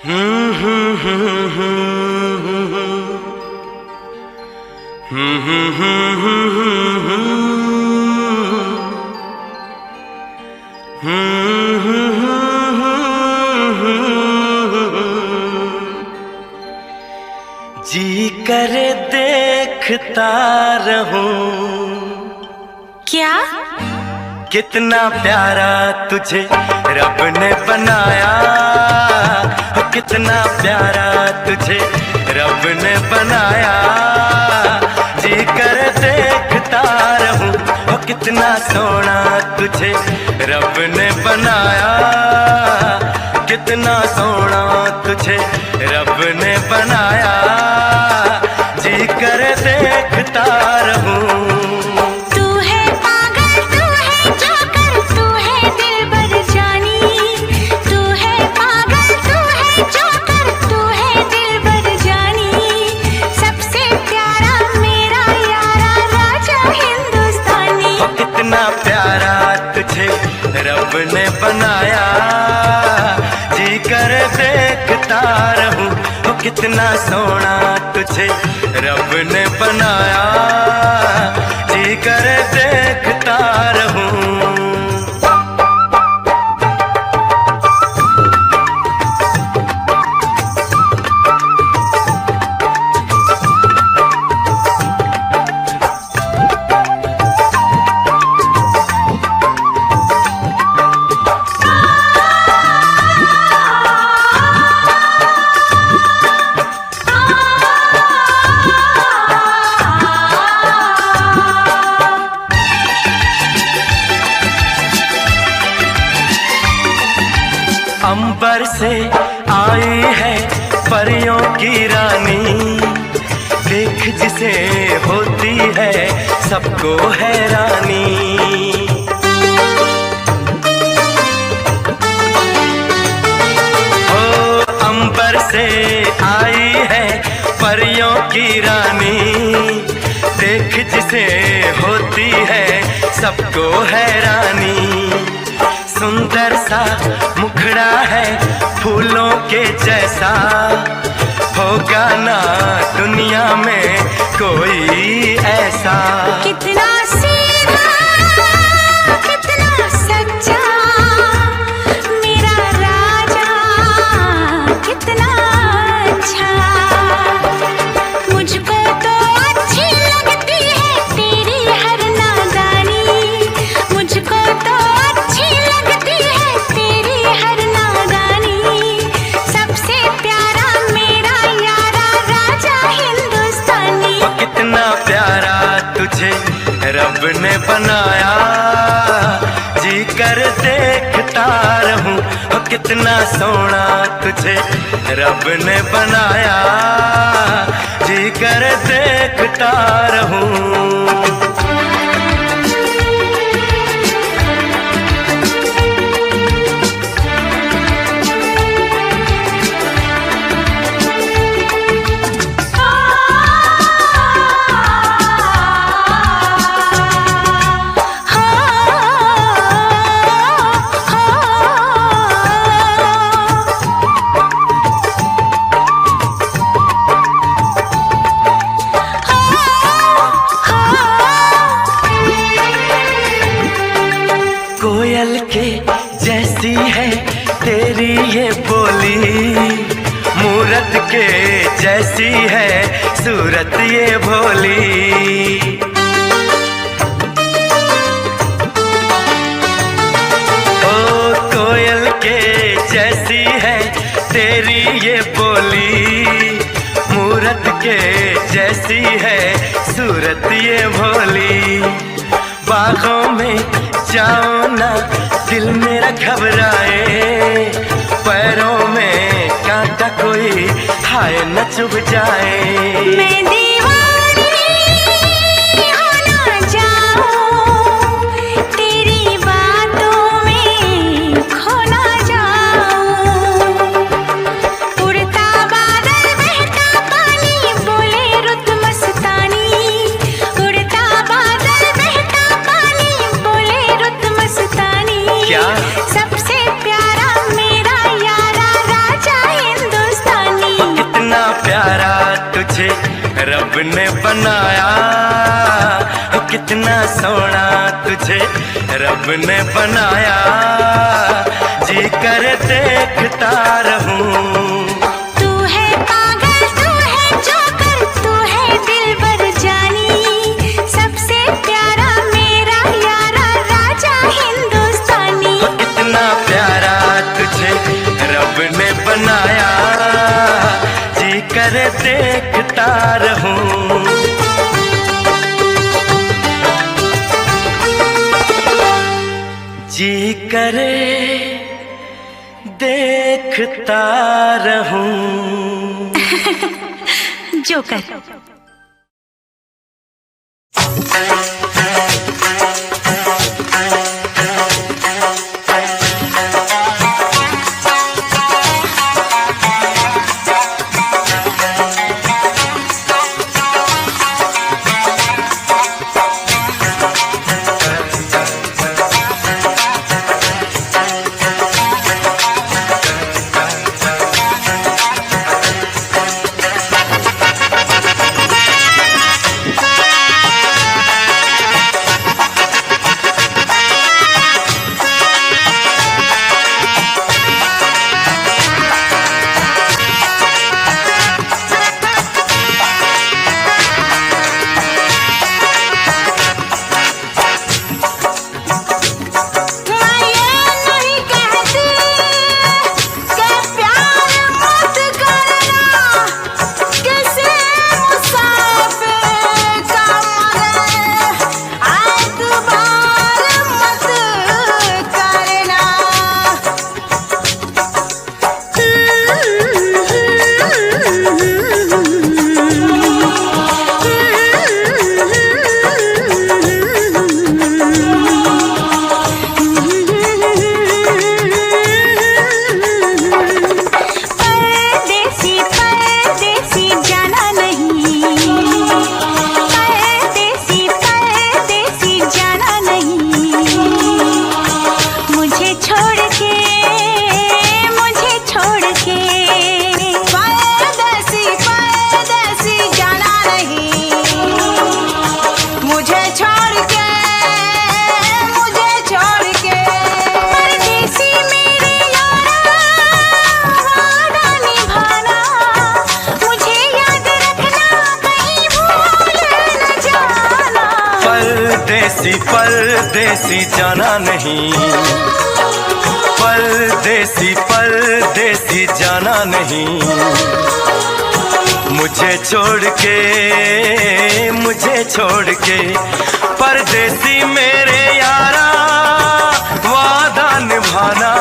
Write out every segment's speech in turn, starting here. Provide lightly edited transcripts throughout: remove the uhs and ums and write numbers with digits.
जी करे देखता रहूं। क्या? कितना प्यारा तुझे रब ने बनाया, कितना प्यारा तुझे रब ने बनाया। जी कर देखता रहूं, कितना सोना तुझे रब ने बनाया, कितना सोना तुझे रब ने बनाया। जी कर देखता रहूं। रब ने बनाया, जी कर देखता रहूं। कितना सोना तुझे रब ने बनाया, जी कर देखता रहूं। अंबर से आई है परियों की रानी, देख जिसे होती है सबको हैरानी। हो अंबर से आई है परियों की रानी, देख जिसे होती है सबको हैरानी। सुंदर सा मुखड़ा है फूलों के जैसा, होगा ना दुनिया में कोई ऐसा। कितना सीधा, कितना सच्चा मेरा राजा, कितना अच्छा। मुझको तो अच्छी लगती है तेरी हर नादानी, मुझको तो तुझे रब ने बनाया, जी कर देखता रहूं। कितना सोना तुझे रब ने बनाया, जी कर देखता रहूं। कोयल के जैसी है तेरी ये बोली, मूरत के जैसी है सूरत ये भोली। ओ कोयल के जैसी है तेरी ये बोली, मूरत के जैसी है सूरत ये भोली। बागों में जाओ ना दिल मेरा घबराए, पैरों में कांटा कोई हाय न चुभ जाए। मैं दीवानी हो ना जाऊं, तेरी बातों में खो ना जाऊं। उड़ता बादल बहता पानी बोले रुत मस्तानी, उड़ता बादल बहता पानी बोले रुत मस्तानी। क्या? सबसे प्यारा मेरा यारा राजा हिंदुस्तानी। बनाया, कितना सोना तुझे रब ने बनाया, जी कर देखता रहूं। तू है पागल, तू है जोकर, तू है दिलबर जानी, सबसे प्यारा मेरा यारा राजा हिंदुस्तानी। कितना प्यारा तुझे रब ने बनाया, जी कर देखता रहूं। जी करे देखता रहूं। जोकर। परदेसी जाना नहीं, परदेसी परदेसी जाना नहीं, मुझे छोड़ के परदेसी मेरे यारा वादा निभाना,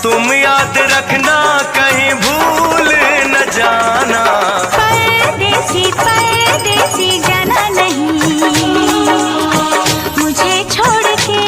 तुम याद रखना कहीं भूल न जाना। परदेसी परदेसी जाना नहीं, मुझे छोड़ के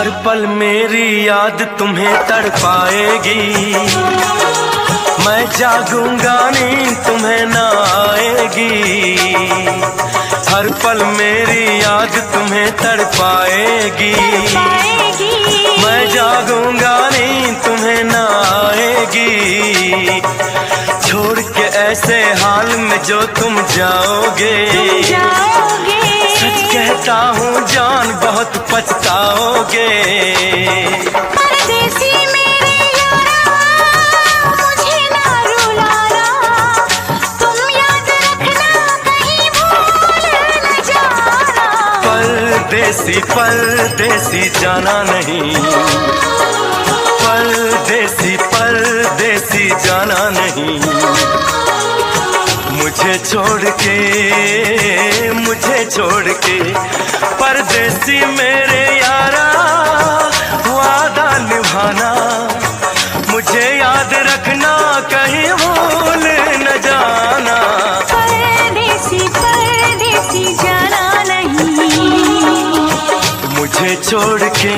हर पल मेरी याद तुम्हें तड़पाएगी, मैं जागूंगा नींद तुम्हें ना आएगी। हर पल मेरी याद तुम्हें तड़पाएगी, मैं जागूंगा नींद तुम्हें ना आएगी। छोड़ के ऐसे हाल में जो तुम जाओगे, सच कहता हूँ जान बहुत पछताओगे। परदेसी मेरे यारा मुझे ना रुलाना, तुम याद रखना कहीं भूल न जाना। परदेसी परदेसी जाना नहीं, परदेसी परदेसी जाना नहीं। मुझे छोड़ के परदेसी मेरे यारा वादा निभाना, मुझे याद रखना कहीं भूल न जाना। परदेसी परदेसी जाना नहीं, मुझे छोड़ के